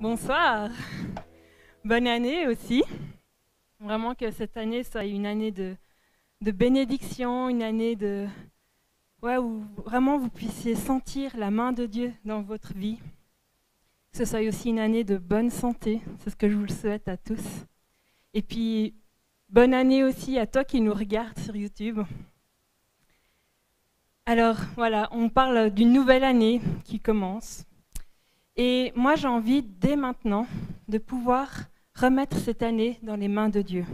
Bonsoir, bonne année aussi. Vraiment que cette année soit une année de bénédiction, une année où vraiment vous puissiez sentir la main de Dieu dans votre vie. Que ce soit aussi une année de bonne santé, c'est ce que je vous le souhaite à tous. Et puis, bonne année aussi à toi qui nous regarde sur YouTube. Alors voilà, on parle d'une nouvelle année qui commence. Et moi, j'ai envie, dès maintenant, de pouvoir remettre cette année dans les mains de Dieu.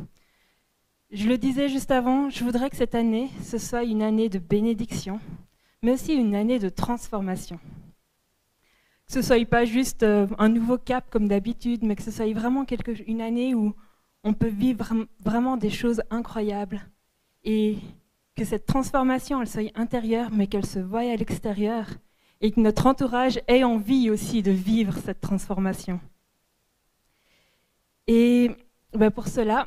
Je le disais juste avant, je voudrais que cette année, ce soit une année de bénédiction, mais aussi une année de transformation. Que ce ne soit pas juste un nouveau cap comme d'habitude, mais que ce soit vraiment une année où on peut vivre vraiment des choses incroyables et que cette transformation, elle soit intérieure, mais qu'elle se voie à l'extérieur et que notre entourage ait envie aussi de vivre cette transformation. Et pour cela,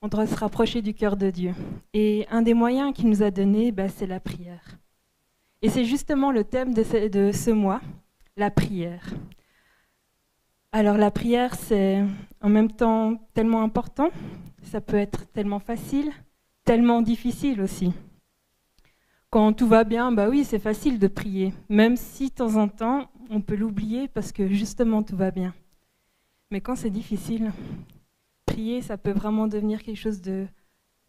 on doit se rapprocher du cœur de Dieu. Et un des moyens qu'il nous a donné, c'est la prière. Et c'est justement le thème de ce mois, la prière. Alors la prière, c'est en même temps tellement important, ça peut être tellement facile, tellement difficile aussi. Quand tout va bien, oui, c'est facile de prier, même si de temps en temps, on peut l'oublier parce que justement tout va bien. Mais quand c'est difficile, prier, ça peut vraiment devenir quelque chose de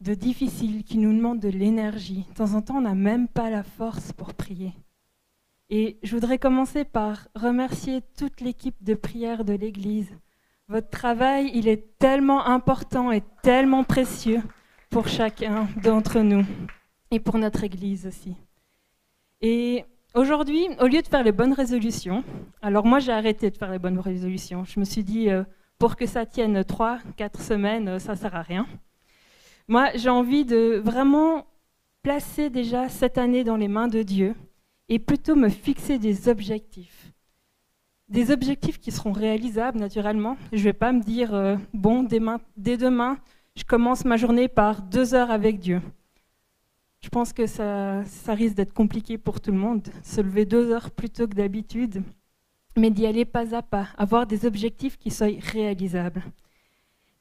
difficile, qui nous demande de l'énergie. De temps en temps, on n'a même pas la force pour prier. Et je voudrais commencer par remercier toute l'équipe de prière de l'Église. Votre travail, il est tellement important et tellement précieux pour chacun d'entre nous. Et pour notre Église aussi. Et aujourd'hui, au lieu de faire les bonnes résolutions, alors moi j'ai arrêté de faire les bonnes résolutions. Je me suis dit, pour que ça tienne 3-4 semaines, ça ne sert à rien. Moi, j'ai envie de vraiment placer déjà cette année dans les mains de Dieu et plutôt me fixer des objectifs. Des objectifs qui seront réalisables naturellement. Je ne vais pas me dire, dès demain, je commence ma journée par 2 heures avec Dieu. Je pense que ça risque d'être compliqué pour tout le monde, se lever 2 heures plus tôt que d'habitude, mais d'y aller pas à pas, avoir des objectifs qui soient réalisables.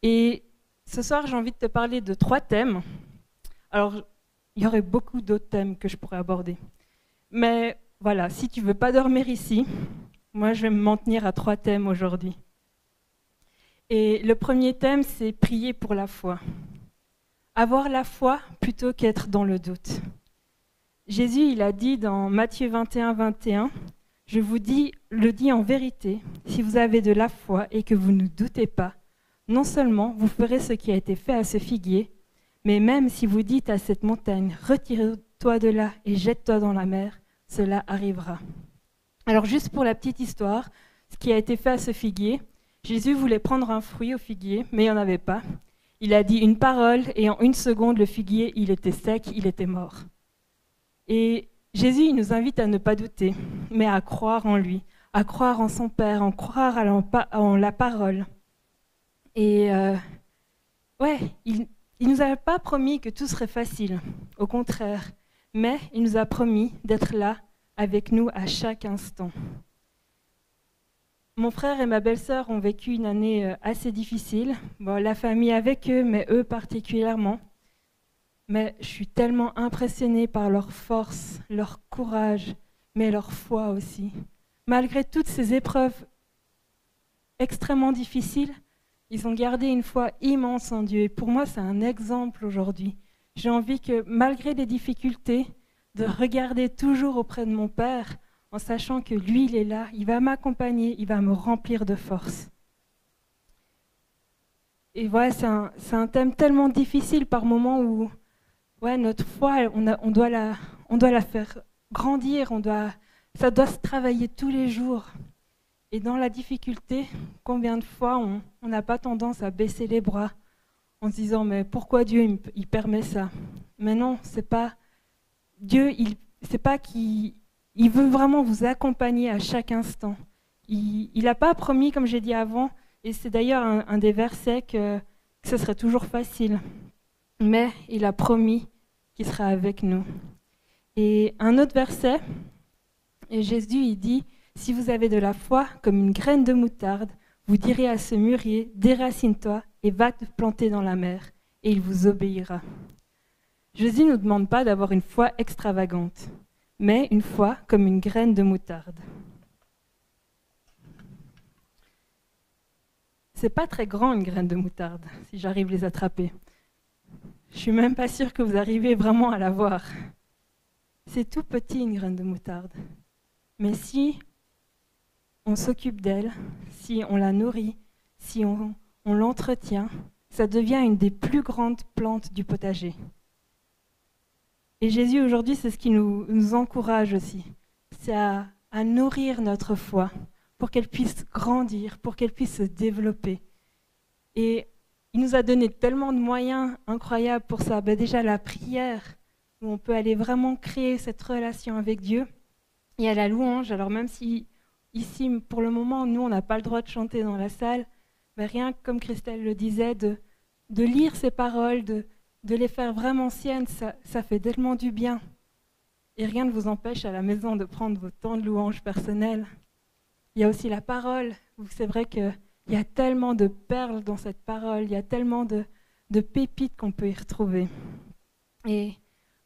Et ce soir, j'ai envie de te parler de 3 thèmes. Alors, il y aurait beaucoup d'autres thèmes que je pourrais aborder. Mais voilà, si tu ne veux pas dormir ici, moi, je vais m'en tenir à 3 thèmes aujourd'hui. Et le premier thème, c'est prier pour la foi. Avoir la foi plutôt qu'être dans le doute. Jésus, il a dit dans Matthieu 21, 21, « Je vous le dis en vérité, si vous avez de la foi et que vous ne doutez pas, non seulement vous ferez ce qui a été fait à ce figuier, mais même si vous dites à cette montagne, « Retire-toi de là et jette-toi dans la mer », cela arrivera. » Alors juste pour la petite histoire, ce qui a été fait à ce figuier, Jésus voulait prendre un fruit au figuier, mais il n'y en avait pas. Il a dit une parole et en 1 seconde, le figuier, il était sec, il était mort. Et Jésus, il nous invite à ne pas douter, mais à croire en lui, à croire en son Père, à croire en la parole. Et il ne nous a pas promis que tout serait facile, au contraire, mais il nous a promis d'être là avec nous à chaque instant. Mon frère et ma belle-sœur ont vécu une année assez difficile. La famille avec eux, mais eux particulièrement. Mais je suis tellement impressionnée par leur force, leur courage, mais leur foi aussi. Malgré toutes ces épreuves extrêmement difficiles, ils ont gardé une foi immense en Dieu. Et pour moi, c'est un exemple aujourd'hui. J'ai envie que, malgré les difficultés, de regarder toujours auprès de mon Père, en sachant que lui, il est là, il va m'accompagner, il va me remplir de force. Et voilà, c'est un thème tellement difficile par moments où notre foi, on doit la faire grandir, ça doit se travailler tous les jours. Et dans la difficulté, combien de fois on n'a pas tendance à baisser les bras en se disant « mais pourquoi Dieu il permet ça ?» Mais non, c'est pas Dieu, c'est pas qu'il... Il veut vraiment vous accompagner à chaque instant. Il n'a pas promis, comme j'ai dit avant, et c'est d'ailleurs un des versets que ce serait toujours facile. Mais il a promis qu'il sera avec nous. Et un autre verset, et Jésus, il dit, « Si vous avez de la foi comme une graine de moutarde, vous direz à ce mûrier, déracine-toi et va te planter dans la mer, et il vous obéira. Jésus ne nous demande pas d'avoir une foi extravagante, mais une foi comme une graine de moutarde. C'est pas très grand une graine de moutarde, si j'arrive à les attraper. Je suis même pas sûre que vous arrivez vraiment à la voir. C'est tout petit une graine de moutarde. Mais si on s'occupe d'elle, si on la nourrit, si on l'entretient, ça devient une des plus grandes plantes du potager. Et Jésus aujourd'hui, c'est ce qui nous encourage aussi. C'est à nourrir notre foi pour qu'elle puisse grandir, pour qu'elle puisse se développer. Et il nous a donné tellement de moyens incroyables pour ça. Déjà la prière, où on peut aller vraiment créer cette relation avec Dieu. Il y a la louange, alors même si ici, pour le moment, nous, on n'a pas le droit de chanter dans la salle, mais rien que comme Christelle le disait, de lire ces paroles, de les faire vraiment siennes, ça fait tellement du bien. Et rien ne vous empêche à la maison de prendre vos temps de louange personnels. Il y a aussi la parole. C'est vrai qu'il y a tellement de perles dans cette parole, il y a tellement de pépites qu'on peut y retrouver. Et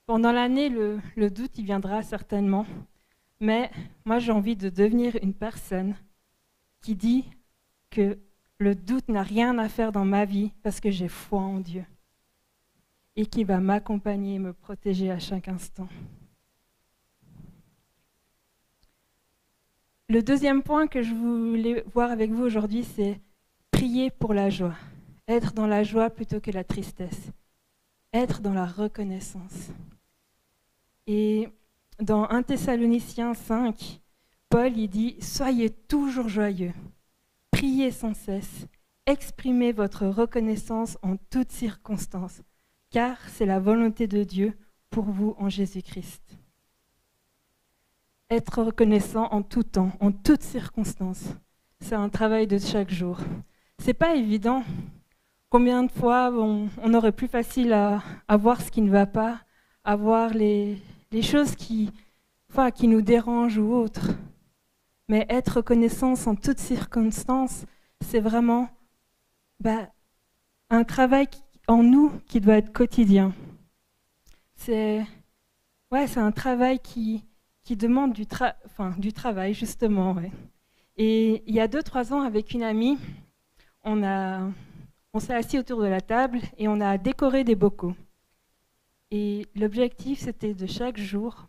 pendant l'année, le doute, il viendra certainement. Mais moi, j'ai envie de devenir une personne qui dit que le doute n'a rien à faire dans ma vie parce que j'ai foi en Dieu et qui va m'accompagner et me protéger à chaque instant. Le deuxième point que je voulais voir avec vous aujourd'hui, c'est prier pour la joie. Être dans la joie plutôt que la tristesse. Être dans la reconnaissance. Et dans 1 Thessaloniciens 5, Paul il dit « Soyez toujours joyeux, priez sans cesse, exprimez votre reconnaissance en toutes circonstances, car c'est la volonté de Dieu pour vous en Jésus-Christ. » Être reconnaissant en tout temps, en toutes circonstances, c'est un travail de chaque jour. C'est pas évident. Combien de fois on aurait plus facile à voir ce qui ne va pas, à voir les choses qui nous dérangent ou autres. Mais être reconnaissant en toutes circonstances, c'est vraiment un travail en nous qui doit être quotidien. C'est un travail qui demande du travail, justement. Ouais. Et il y a 2-3 ans, avec une amie, on s'est assis autour de la table et on a décoré des bocaux. Et l'objectif, c'était de chaque jour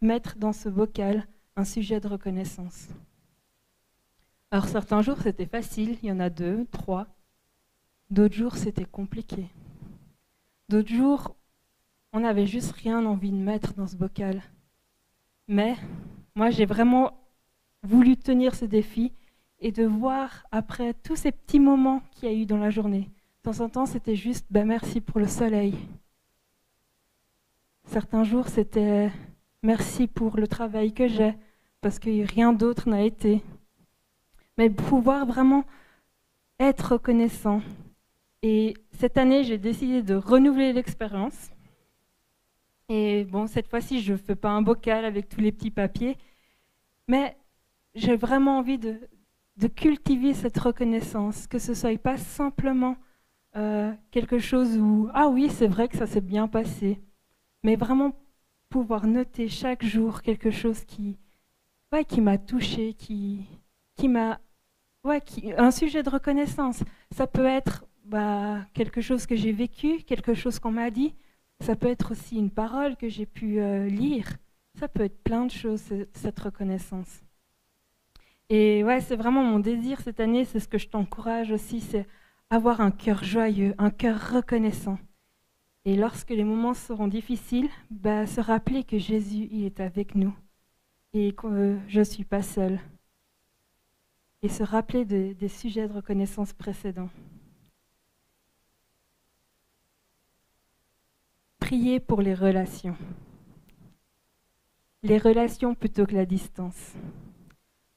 mettre dans ce bocal un sujet de reconnaissance. Alors certains jours, c'était facile, il y en a 2, 3. D'autres jours, c'était compliqué. D'autres jours, on n'avait juste rien envie de mettre dans ce bocal. Mais moi, j'ai vraiment voulu tenir ce défi et de voir après tous ces petits moments qu'il y a eu dans la journée. De temps en temps, c'était juste merci pour le soleil. Certains jours, c'était merci pour le travail que j'ai, parce que rien d'autre n'a été. Mais pouvoir vraiment être reconnaissant. Et cette année, j'ai décidé de renouveler l'expérience. Et bon, cette fois-ci, je ne fais pas un bocal avec tous les petits papiers, mais j'ai vraiment envie de cultiver cette reconnaissance, que ce ne soit pas simplement quelque chose où « Ah oui, c'est vrai que ça s'est bien passé », mais vraiment pouvoir noter chaque jour quelque chose qui m'a touchée, un sujet de reconnaissance. Ça peut être quelque chose que j'ai vécu, quelque chose qu'on m'a dit. Ça peut être aussi une parole que j'ai pu lire. Ça peut être plein de choses, cette reconnaissance. Et c'est vraiment mon désir cette année, c'est ce que je t'encourage aussi, c'est avoir un cœur joyeux, un cœur reconnaissant. Et lorsque les moments seront difficiles, se rappeler que Jésus il est avec nous et que je ne suis pas seule. Et se rappeler des sujets de reconnaissance précédents. Prier pour les relations. Les relations plutôt que la distance.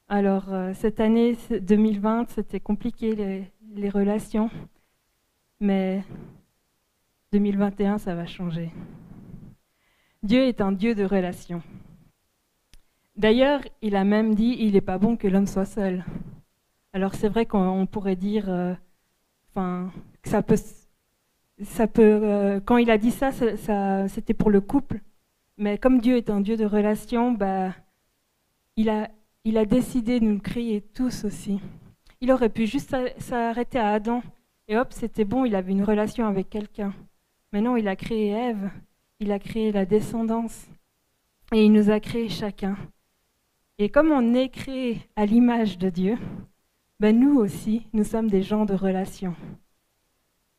Alors, cette année 2020, c'était compliqué, les relations, mais 2021, ça va changer. Dieu est un Dieu de relations. D'ailleurs, il a même dit, il n'est pas bon que l'homme soit seul. Alors c'est vrai qu'on pourrait dire, que quand il a dit ça, c'était pour le couple. Mais comme Dieu est un Dieu de relation, il a décidé de nous créer tous aussi. Il aurait pu juste s'arrêter à Adam. Et hop, c'était bon, il avait une relation avec quelqu'un. Mais non, il a créé Ève, il a créé la descendance. Et il nous a créés chacun. Et comme on est créé à l'image de Dieu, nous aussi, nous sommes des gens de relation.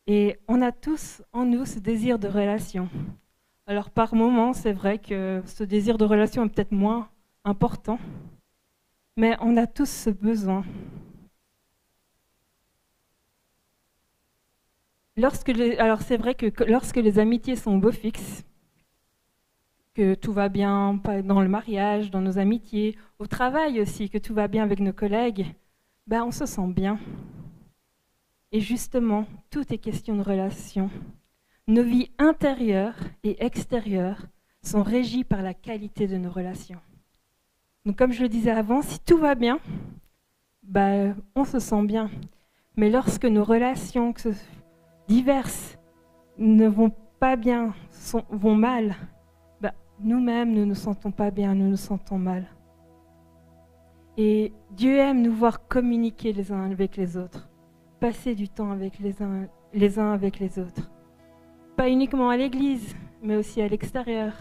Et on a tous en nous ce désir de relation. Alors par moments, c'est vrai que ce désir de relation est peut-être moins important, mais on a tous ce besoin. Alors c'est vrai que lorsque les amitiés sont beau fixe, que tout va bien dans le mariage, dans nos amitiés, au travail aussi, que tout va bien avec nos collègues, on se sent bien. Et justement, tout est question de relation. Nos vies intérieures et extérieures sont régies par la qualité de nos relations. Donc comme je le disais avant, si tout va bien, on se sent bien. Mais lorsque nos relations diverses ne vont pas bien, vont mal, nous-mêmes, nous ne nous sentons pas bien, nous nous sentons mal. Et Dieu aime nous voir communiquer les uns avec les autres, passer du temps avec les uns avec les autres. Pas uniquement à l'église, mais aussi à l'extérieur.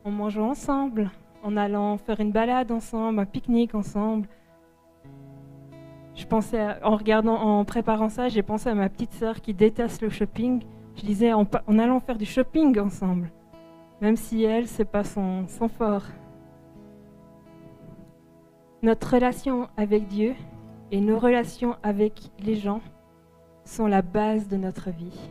En mangeant ensemble, en allant faire une balade ensemble, un pique-nique ensemble. Je pensais, en préparant ça, j'ai pensé à ma petite sœur qui déteste le shopping. Je disais, en allant faire du shopping ensemble. Même si elle, c'est pas son fort. Notre relation avec Dieu et nos relations avec les gens sont la base de notre vie.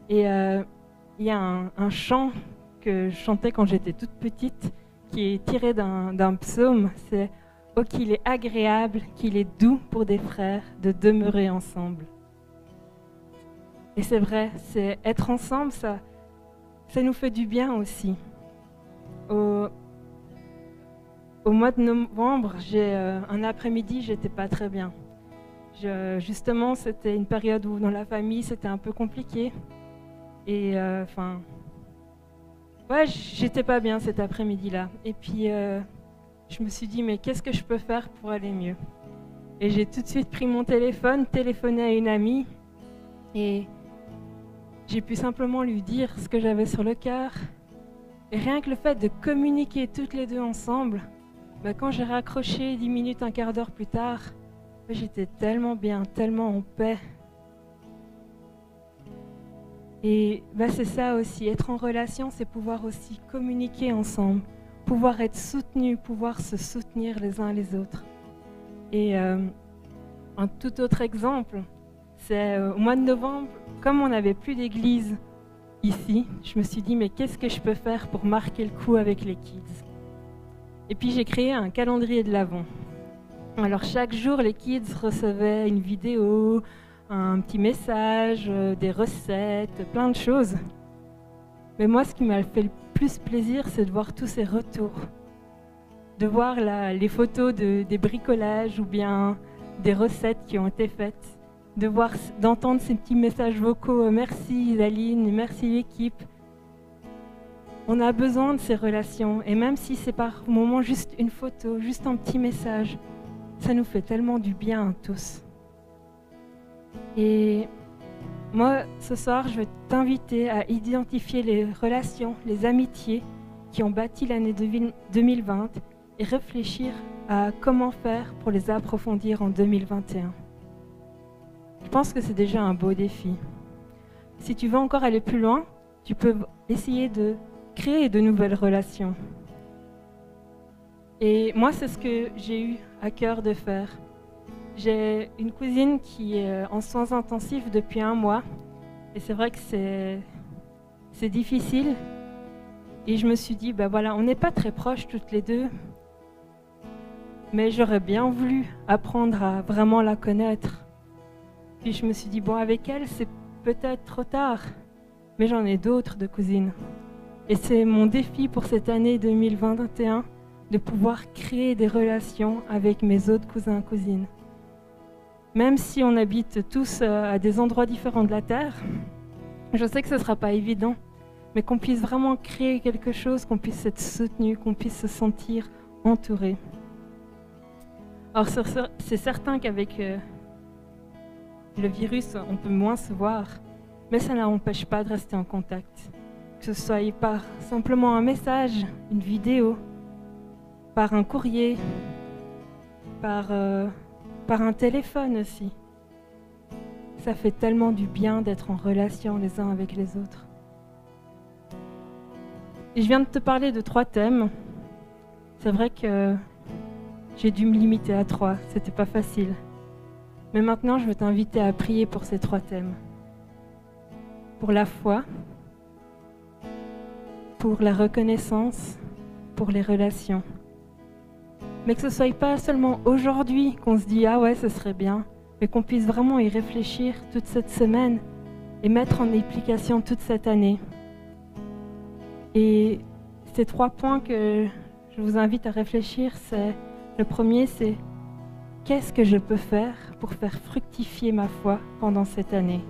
Et il y a un chant que je chantais quand j'étais toute petite, qui est tiré d'un psaume, c'est « Oh, qu'il est agréable, qu'il est doux pour des frères de demeurer ensemble ». Et c'est vrai, c'est être ensemble, ça nous fait du bien aussi. Au mois de novembre, un après-midi, j'étais pas très bien. Justement, c'était une période où dans la famille, c'était un peu compliqué. Et j'étais pas bien cet après-midi-là. Et puis, je me suis dit, mais qu'est-ce que je peux faire pour aller mieux? Et j'ai tout de suite pris mon téléphone, téléphoné à une amie, et j'ai pu simplement lui dire ce que j'avais sur le cœur. Et rien que le fait de communiquer toutes les deux ensemble, quand j'ai raccroché 10 minutes, un quart d'heure plus tard, j'étais tellement bien, tellement en paix. Et c'est ça aussi, être en relation, c'est pouvoir aussi communiquer ensemble, pouvoir être soutenus, pouvoir se soutenir les uns les autres. Et un tout autre exemple, c'est au mois de novembre, comme on n'avait plus d'église ici, je me suis dit, mais qu'est-ce que je peux faire pour marquer le coup avec les kids? Et puis j'ai créé un calendrier de l'Avent. Alors chaque jour, les kids recevaient une vidéo, un petit message, des recettes, plein de choses. Mais moi, ce qui m'a fait le plus plaisir, c'est de voir tous ces retours. De voir les photos des bricolages ou bien des recettes qui ont été faites. D'entendre ces petits messages vocaux, merci Isaline, merci l'équipe. On a besoin de ces relations, et même si c'est par moment juste une photo, juste un petit message, ça nous fait tellement du bien à tous. Et moi, ce soir, je vais t'inviter à identifier les relations, les amitiés qui ont bâti l'année 2020 et réfléchir à comment faire pour les approfondir en 2021. Je pense que c'est déjà un beau défi. Si tu veux encore aller plus loin, tu peux essayer de créer de nouvelles relations. Et moi, c'est ce que j'ai eu à cœur de faire. J'ai une cousine qui est en soins intensifs depuis 1 mois. Et c'est vrai que c'est difficile. Et je me suis dit, on n'est pas très proches toutes les deux. Mais j'aurais bien voulu apprendre à vraiment la connaître. Puis je me suis dit, avec elle, c'est peut-être trop tard. Mais j'en ai d'autres de cousines. Et c'est mon défi pour cette année 2021 de pouvoir créer des relations avec mes autres cousins et cousines. Même si on habite tous à des endroits différents de la Terre, je sais que ce ne sera pas évident, mais qu'on puisse vraiment créer quelque chose, qu'on puisse être soutenu, qu'on puisse se sentir entouré. Alors c'est certain qu'avec le virus, on peut moins se voir, mais ça n'empêche pas de rester en contact. Que ce soit par simplement un message, une vidéo, par un courrier, par un téléphone aussi. Ça fait tellement du bien d'être en relation les uns avec les autres. Et je viens de te parler de 3 thèmes. C'est vrai que j'ai dû me limiter à 3, c'était pas facile. Mais maintenant, je veux t'inviter à prier pour ces 3 thèmes. Pour la foi, pour la reconnaissance, pour les relations. Mais que ce ne soit pas seulement aujourd'hui qu'on se dit « Ah ouais, ce serait bien », mais qu'on puisse vraiment y réfléchir toute cette semaine et mettre en application toute cette année. Et ces 3 points que je vous invite à réfléchir, c'est le premier, c'est qu'est-ce que je peux faire pour faire fructifier ma foi pendant cette année?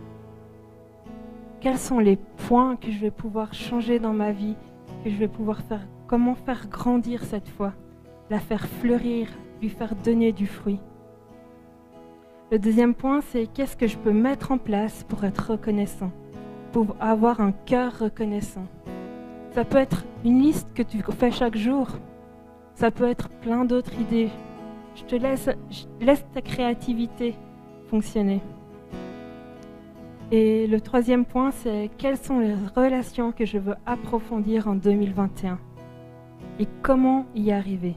Quels sont les points que je vais pouvoir changer dans ma vie, que je vais pouvoir faire, comment faire grandir cette foi, la faire fleurir, lui faire donner du fruit? Le deuxième point, c'est qu'est-ce que je peux mettre en place pour être reconnaissant, pour avoir un cœur reconnaissant. Ça peut être une liste que tu fais chaque jour. Ça peut être plein d'autres idées. Je laisse ta créativité fonctionner. Et le troisième point, c'est quelles sont les relations que je veux approfondir en 2021 et comment y arriver.